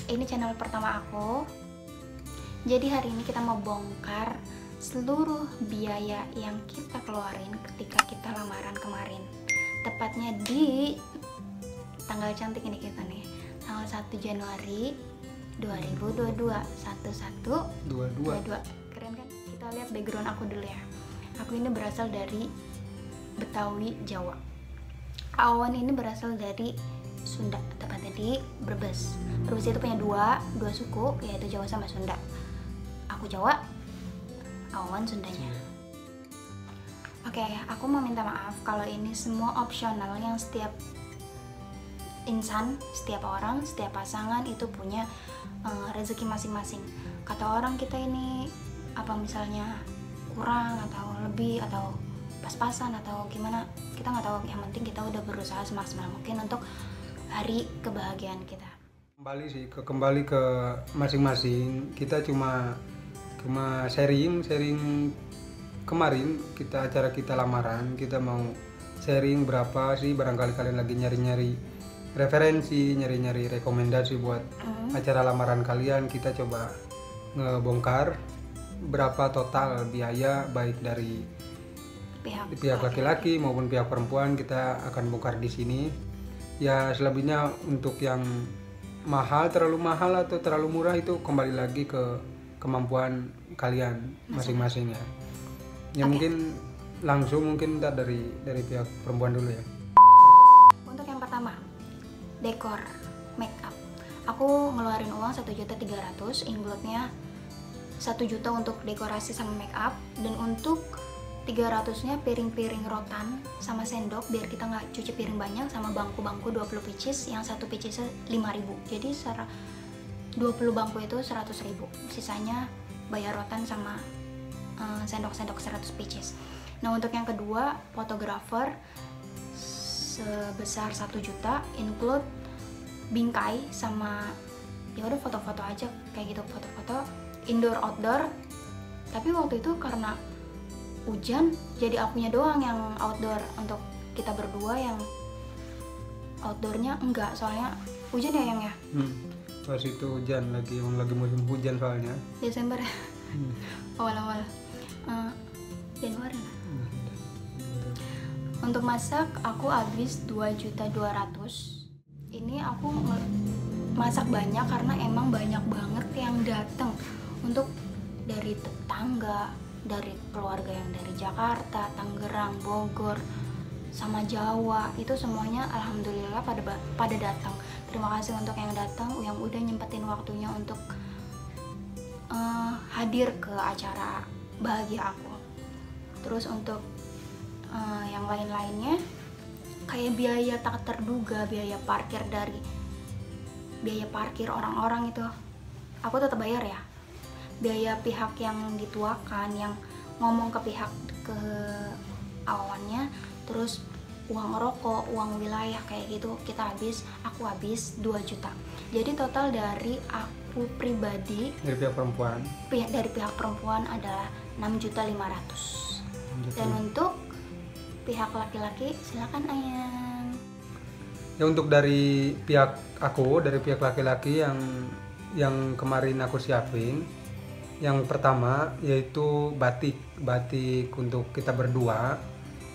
ini channel pertama aku. Jadi hari ini kita mau bongkar seluruh biaya yang kita keluarin ketika kita lamaran kemarin. Tepatnya di tanggal cantik ini kita nih, tanggal 1 Januari 2022. 1122. Keren kan? Kita lihat background aku dulu ya. Aku ini berasal dari Betawi, Jawa. Awan ini berasal dari Sunda, tepatnya di Brebes. Brebes itu punya dua suku, yaitu Jawa sama Sunda. Aku Jawa, Awan Sundanya. Oke, aku mau minta maaf kalau ini semua opsional yang setiap insan, setiap orang, setiap pasangan itu punya rezeki masing-masing. Kata orang kita ini apa misalnya kurang atau lebih atau pas-pasan atau gimana, kita nggak tahu. Yang penting kita udah berusaha semaksimal mungkin untuk hari kebahagiaan kita. Kembali ke masing-masing. Kita cuma sharing kemarin acara kita lamaran. Kita mau sharing berapa sih, barangkali kalian lagi nyari-nyari referensi, nyari-nyari rekomendasi buat acara lamaran kalian. Kita coba ngebongkar berapa total biaya, baik dari pihak laki-laki maupun pihak perempuan. Kita akan bongkar di sini. Ya selebihnya untuk yang mahal, terlalu mahal atau terlalu murah itu kembali lagi ke kemampuan kalian masing-masing ya. Ya mungkin langsung ntar dari pihak perempuan dulu ya. Untuk yang pertama, dekor make up. Aku ngeluarin uang 1.300.000, include-nya 1 juta untuk dekorasi sama make up, dan untuk 300-nya piring-piring rotan sama sendok biar kita nggak cuci piring banyak, sama bangku-bangku 20 pieces, yang satu piecesnya 5.000. Jadi 20 bangku itu 100.000. Sisanya bayar rotan sama sendok-sendok 100 pieces. Nah, untuk yang kedua, fotografer sebesar 1 juta, include bingkai sama ya udah foto-foto aja kayak gitu, foto-foto indoor outdoor. Tapi waktu itu karena hujan jadi akunya doang yang outdoor. Untuk kita berdua yang outdoornya enggak, soalnya hujan ya yang ya. Pas itu hujan lagi musim hujan soalnya. Desember awal-awal Januari lah. Untuk masak aku habis 2.200.000. Ini aku masak banyak karena emang banyak banget yang datang, untuk dari tetangga, dari keluarga yang dari Jakarta, Tangerang, Bogor, sama Jawa. Itu semuanya alhamdulillah pada datang. Terima kasih untuk yang datang, yang udah nyempetin waktunya untuk hadir ke acara bahagia aku. Terus untuk yang lain-lainnya kayak biaya tak terduga, biaya parkir orang-orang itu aku tetap bayar ya. Biaya pihak yang dituakan, yang ngomong ke pihak ke awannya, terus uang rokok, uang wilayah kayak gitu aku habis 2 juta. Jadi total dari aku pribadi dari pihak perempuan adalah 6.500.000. Dan untuk pihak laki-laki silakan Ayang. Ya untuk dari pihak laki-laki yang kemarin aku siapin, yang pertama yaitu batik untuk kita berdua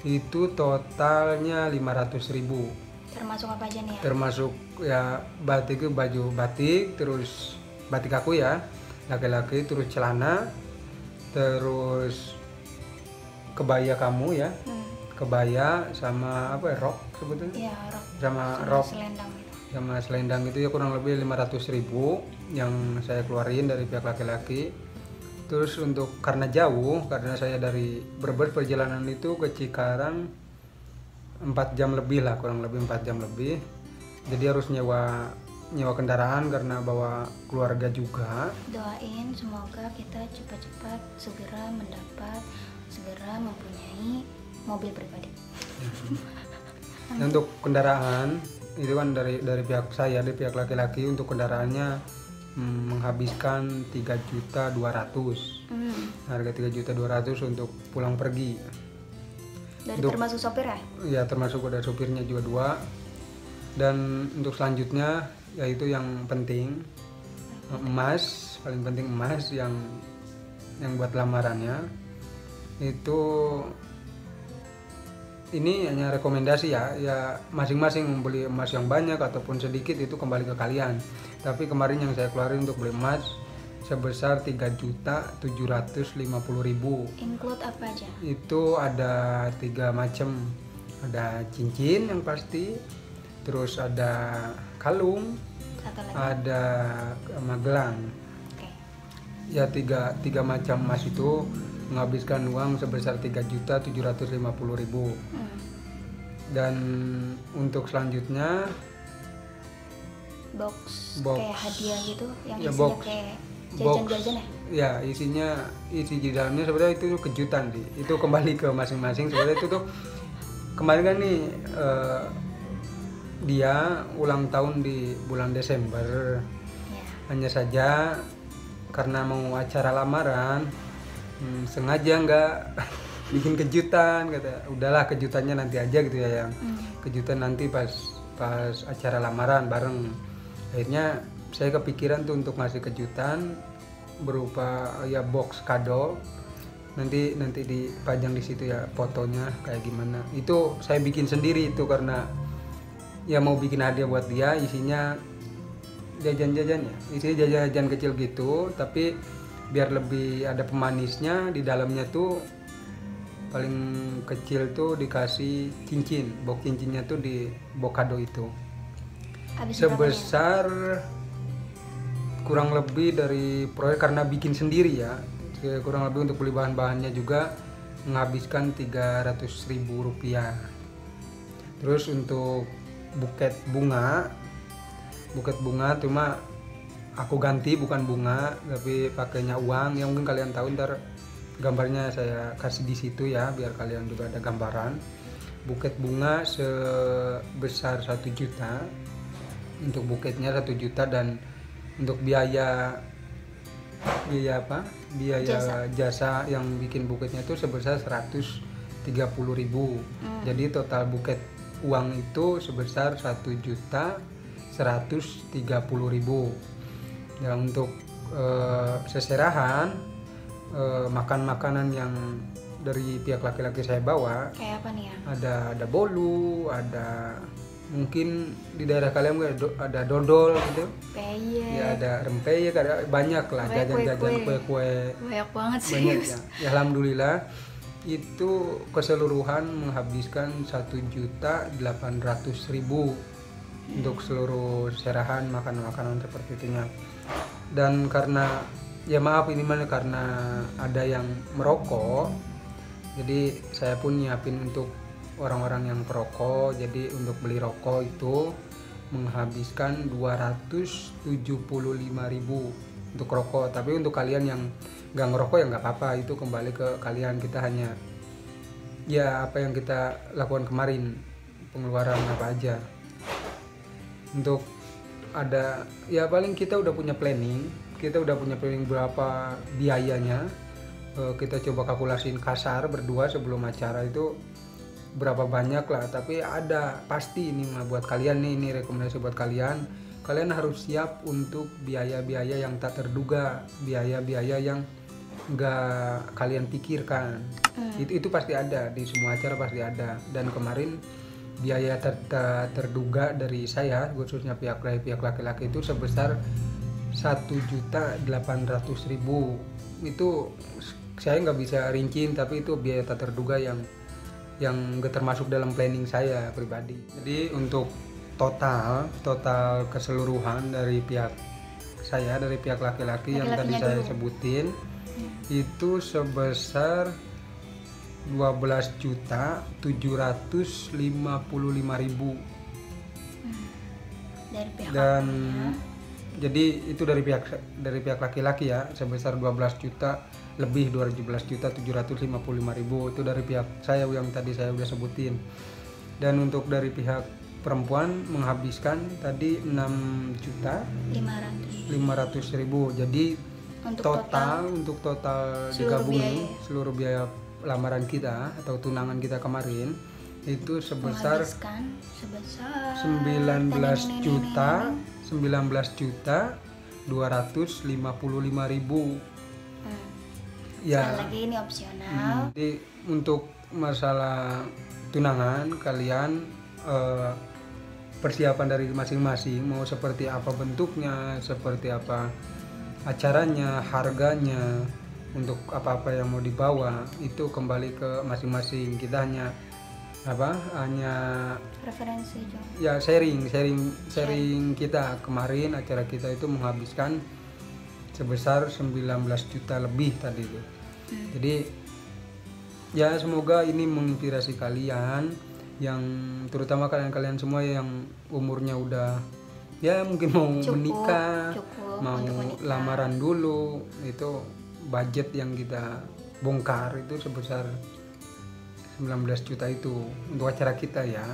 itu totalnya 500.000. Termasuk apa aja nih ya? Termasuk ya batik itu baju batik, terus batik aku ya laki-laki, terus celana, terus kebaya kamu ya, kebaya sama apa ya, rok sebetulnya? Iya, rok. Sama rok selendang gitu. Sama selendang itu ya kurang lebih 500.000 yang saya keluarin dari pihak laki-laki. Terus untuk karena saya dari Brebes, perjalanan itu ke Cikarang 4 jam lebih lah, kurang lebih 4 jam lebih. Jadi harus nyewa kendaraan karena bawa keluarga juga. Doain semoga kita cepat-cepat segera mempunyai mobil pribadi. Nah, untuk kendaraan itu kan dari pihak saya, dari pihak laki-laki, untuk kendaraannya menghabiskan 3.200.000. Harga 3.200.000 untuk pulang pergi. Termasuk sopir ya? Iya, termasuk ada sopirnya juga 2. Dan untuk selanjutnya yaitu yang penting, emas, paling penting emas yang buat lamarannya itu. Ini hanya rekomendasi ya masing-masing beli emas yang banyak ataupun sedikit itu kembali ke kalian. Tapi kemarin yang saya keluarin untuk beli emas sebesar 3.750.000. Include apa aja? Itu ada 3 macam. Ada cincin yang pasti, terus ada kalung, Satu lagi. ada gelang. Oke. Ya tiga macam emas itu menghabiskan uang sebesar 3.750.000. Dan untuk selanjutnya Box kayak hadiah gitu yang ya, isinya box. kayak Box. jajan-jajan ya? Ya, isi di dalamnya sebenarnya itu kejutan sih. Itu kembali ke masing-masing. Sebenarnya itu tuh kemarin kan nih dia ulang tahun di bulan Desember. Ya. Hanya saja karena mau acara lamaran, sengaja nggak bikin kejutan, kata udahlah kejutannya nanti aja gitu ya, yang kejutan nanti pas acara lamaran bareng. Akhirnya saya kepikiran tuh untuk ngasih kejutan berupa ya box kado, nanti dipajang di situ ya fotonya kayak gimana. Itu saya bikin sendiri itu karena ya mau bikin hadiah buat dia, isinya jajan-jajan ya, isinya jajan-jajan kecil gitu, tapi biar lebih ada pemanisnya. Di dalamnya tuh paling kecil tuh dikasih cincin, box cincinnya tuh di box kado itu. Habis Sebesar kurang lebih dari proyek karena bikin sendiri ya, kurang lebih untuk beli bahan-bahannya juga menghabiskan Rp300.000. Terus untuk buket bunga cuma aku ganti, bukan bunga tapi pakainya uang, yang mungkin kalian tahu ntar gambarnya saya kasih di situ ya biar kalian juga ada gambaran. Buket bunga sebesar 1 juta, untuk buketnya 1 juta, dan untuk biaya jasa yang bikin buketnya itu sebesar 130.000. Jadi total buket uang itu sebesar 1.130.000. Dan untuk seserahan makan-makanan yang dari pihak laki-laki saya bawa, kayak apa nih ya? ada bolu, ada mungkin di daerah kalian ada dodol gitu, Peyek. ya ada rempeyek, ada banyak lah jajan-jajan kue-kue, banyak banget sih. banyak ya. Ya, alhamdulillah itu keseluruhan menghabiskan 1.800.000 untuk seluruh serahan makanan seperti itunya. Dan karena ya maaf ini mana karena ada yang merokok, jadi saya pun nyiapin untuk orang-orang yang perokok. Jadi untuk beli rokok itu menghabiskan 275.000 untuk rokok. Tapi untuk kalian yang nggak ngerokok ya nggak apa-apa, itu kembali ke kalian. Kita hanya ya apa yang kita lakukan kemarin, pengeluaran apa aja. Untuk ada ya paling kita udah punya planning berapa biayanya. Kita coba kalkulasiin kasar berdua sebelum acara itu berapa banyak lah, tapi ada pasti ini mah buat kalian nih, ini rekomendasi buat kalian harus siap untuk biaya-biaya yang tak terduga, biaya-biaya yang nggak kalian pikirkan. Itu pasti ada, di semua acara pasti ada. Dan kemarin biaya terduga dari saya khususnya pihak laki-laki itu sebesar 1.800.000. Itu saya nggak bisa rinciin, tapi itu biaya tak terduga yang nggak termasuk dalam planning saya pribadi. Jadi untuk total keseluruhan dari pihak saya, dari pihak laki-laki yang tadi saya sebutin itu sebesar 12.755.000. Dari pihak dan jadi itu dari pihak laki-laki ya sebesar 12 juta lebih 12.755.000 itu dari pihak saya yang tadi saya udah sebutin. Dan untuk dari pihak perempuan menghabiskan tadi 6.500.000. Jadi untuk total digabungin seluruh biaya lamaran kita atau tunangan kita kemarin itu sebesar 19 juta 19.500.000 255.000. Hmm. Ya. Sekali lagi ini opsional. Jadi untuk masalah tunangan kalian persiapan dari masing-masing mau seperti apa bentuknya, seperti apa acaranya, harganya, untuk apa-apa yang mau dibawa itu kembali ke masing-masing. Kita hanya Referensi juga. ya sharing kita. Kemarin acara kita itu menghabiskan sebesar 19 juta lebih tadi itu. Jadi ya semoga ini menginspirasi kalian, yang terutama kalian semua yang umurnya udah ya mungkin mau menikah, mau lamaran dulu. Itu budget yang kita bongkar itu sebesar 19 juta itu untuk acara kita ya,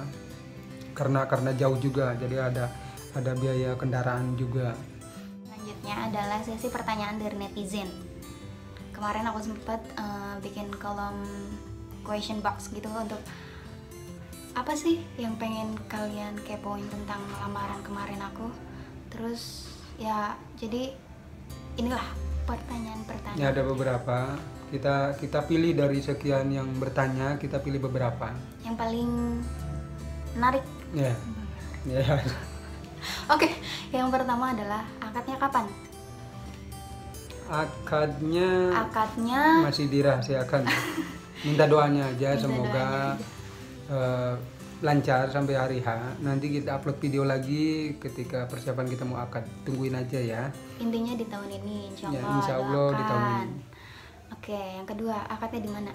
karena jauh juga, jadi ada biaya kendaraan juga. Selanjutnya adalah sesi pertanyaan dari netizen. Kemarin aku sempat bikin kolom question box gitu untuk apa sih yang pengen kalian kepoin tentang lamaran kemarin aku. Terus ya jadi inilah pertanyaan-pertanyaan. Ya, ada beberapa. Kita pilih dari sekian yang bertanya, kita pilih beberapa Yang paling menarik. ya. Ya. Oke, yang pertama adalah akadnya kapan? Akadnya masih dirahasiakan. Minta doanya aja, semoga lancar sampai hari H. Nanti kita upload video lagi ketika persiapan kita mau akad. Tungguin aja ya. Intinya di tahun ini, insya Allah. Ya, insya Allah di tahun ini. Oke, yang kedua, akadnya di mana?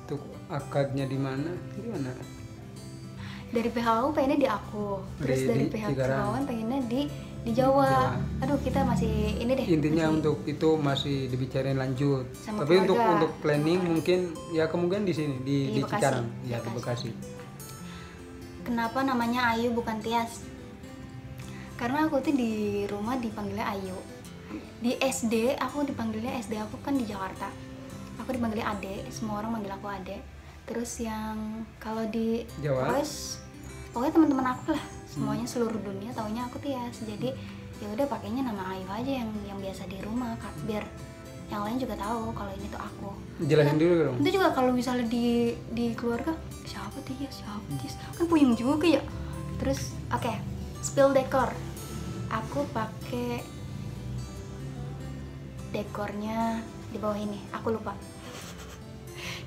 Untuk akadnya di mana? Di mana? Dari pihak aku pengennya di aku, terus dari pihak Cikarang. kawan pengennya di Jawa. Aduh, kita masih ini deh. Intinya masih untuk itu masih dibicarain lanjut. Sama Tapi keluarga. untuk planning mungkin ya kemungkinan di sini di Bekasi. Cikarang, ya di Bekasi. Kenapa namanya Ayu bukan Tias? Karena aku tuh di rumah dipanggilnya Ayu. Di SD aku dipanggilnya, SD aku kan di Jakarta. Aku dipanggilnya Ade, semua orang manggil aku Ade. Terus yang kalau di Jawa? pokoknya teman-teman aku lah, semuanya seluruh dunia taunya aku Tias. Jadi ya udah pakainya nama Ayu aja yang biasa di rumah, biar yang lain juga tahu kalau ini tuh aku. Jelasin dulu dong. Itu juga kalau misalnya di keluarga, siapa Tias, kan puyeng juga ya. Terus oke, spill dekor. Aku pakai dekornya di bawah ini, aku lupa.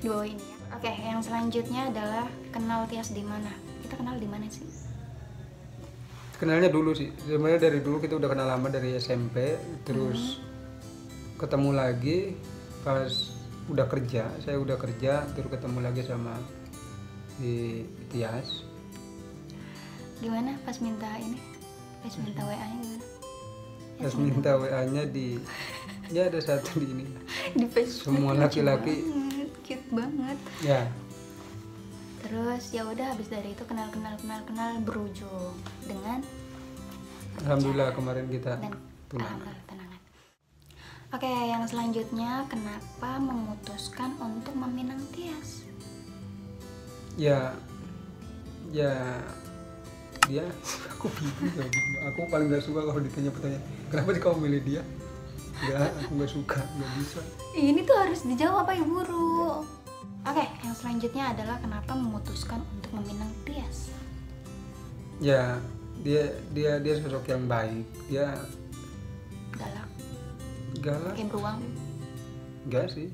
Di bawah ini ya. Oke, yang selanjutnya adalah kenal Tias di mana? Kita kenal di mana sih? Kenalnya dulu sih. Sebenarnya dari dulu kita udah kenal lama, dari SMP, terus ketemu lagi pas udah kerja. Saya udah kerja, terus ketemu lagi sama di Tias. Gimana pas minta ini? Pas minta WA-nya gimana? Pas minta WA-nya ya ada satu di ini. Di Facebook. Semua laki-laki. Cute banget. Ya. Terus ya udah, habis dari itu kenal berujung dengan Alhamdulillah kemarin kita dan tunangan. alhamdulillah tunangan. Oke, yang selanjutnya kenapa memutuskan untuk meminang Tias? Ya dia aku bingung. Aku paling gak suka kalau ditanya pertanyaan kenapa sih kamu milih dia. Aku gak suka, gak bisa. Ini tuh harus dijawab Pak Guru. Oke, yang selanjutnya adalah kenapa memutuskan untuk meminang Tias? Ya dia sosok yang baik. Dia Galak, galak kayak beruang. enggak sih,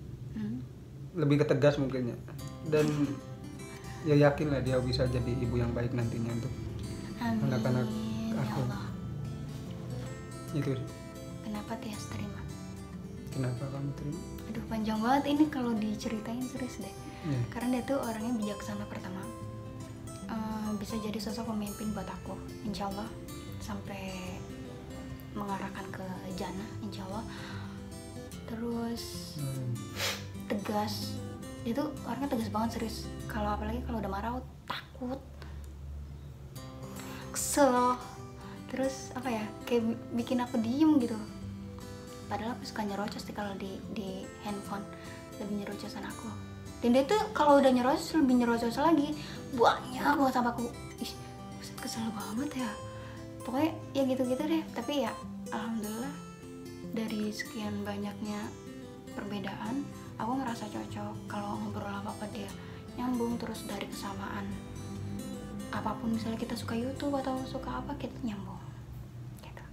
lebih ketegas mungkin ya. Dan ya yakin lah dia bisa jadi ibu yang baik nantinya untuk Amin. anak-anak Ya aku. Allah. Itu sih. Kenapa Tias terima? Kenapa kamu terima? Aduh, panjang banget ini kalau diceritain, serius deh. Ya. Karena dia tuh orangnya bijaksana pertama. Bisa jadi sosok pemimpin buat aku, insya Allah, sampai mengarahkan ke jannah, insya Allah. Terus tegas, dia tuh orangnya tegas banget, serius. Apalagi kalau udah marah, aku takut, kesel. Terus apa ya, kayak bikin aku diem gitu. Padahal aku suka nyerocos sih kalau di handphone, lebih nyerocosan aku. Dan dia tuh kalau udah nyerocos lebih nyerocos lagi, banyak banget sampai aku, ih, kesel banget ya. pokoknya ya gitu-gitu deh. Tapi ya alhamdulillah dari sekian banyaknya perbedaan aku ngerasa cocok. Kalau ngobrol apa-apa dia nyambung, terus dari kesamaan apapun, misalnya kita suka YouTube atau suka apa, kita nyambung gitu.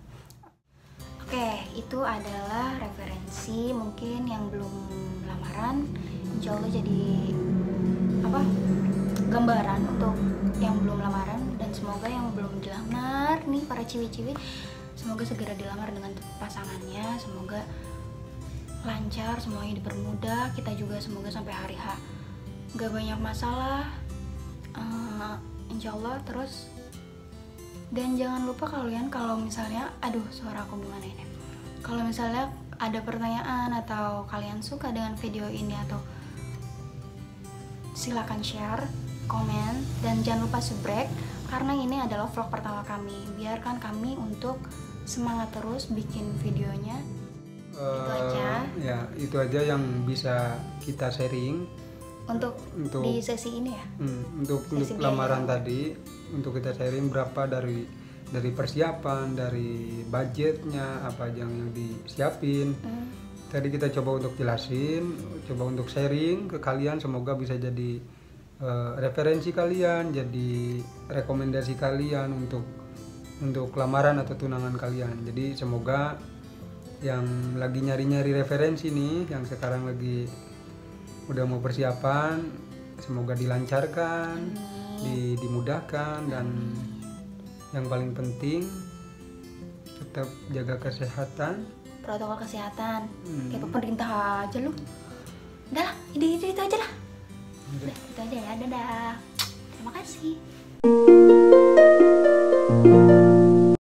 Oke, itu adalah referensi mungkin yang belum lamaran, insya Allah jadi apa, gambaran untuk yang belum lamaran. Dan semoga yang belum dilamar nih, para ciwi-ciwi, semoga segera dilamar dengan pasangannya, semoga lancar, semuanya dipermudah. Kita juga semoga sampai hari H gak banyak masalah, insya Allah. Terus dan jangan lupa kalian, kalau misalnya suara aku gimana ini, kalau misalnya ada pertanyaan atau kalian suka dengan video ini, atau silakan share, komen, dan jangan lupa subrek, karena ini adalah vlog pertama kami. Biarkan kami untuk semangat terus bikin videonya. Itu aja. Ya, itu aja yang bisa kita sharing Untuk di sesi ini ya. Untuk Sesi lamaran biaya. tadi, untuk kita sharing berapa dari persiapan, dari budgetnya, apa aja yang disiapin. Tadi kita coba untuk jelasin, coba untuk sharing ke kalian, semoga bisa jadi referensi kalian, jadi rekomendasi kalian untuk lamaran atau tunangan kalian. Jadi semoga yang lagi nyari-nyari referensi nih, yang sekarang lagi udah mau persiapan, semoga dilancarkan, dimudahkan, dan yang paling penting tetap jaga kesehatan, Protokol kesehatan kayak pemerintah aja lu. Udah lah, itu aja lah. Udah, itu aja ya. Dadah. Terima kasih.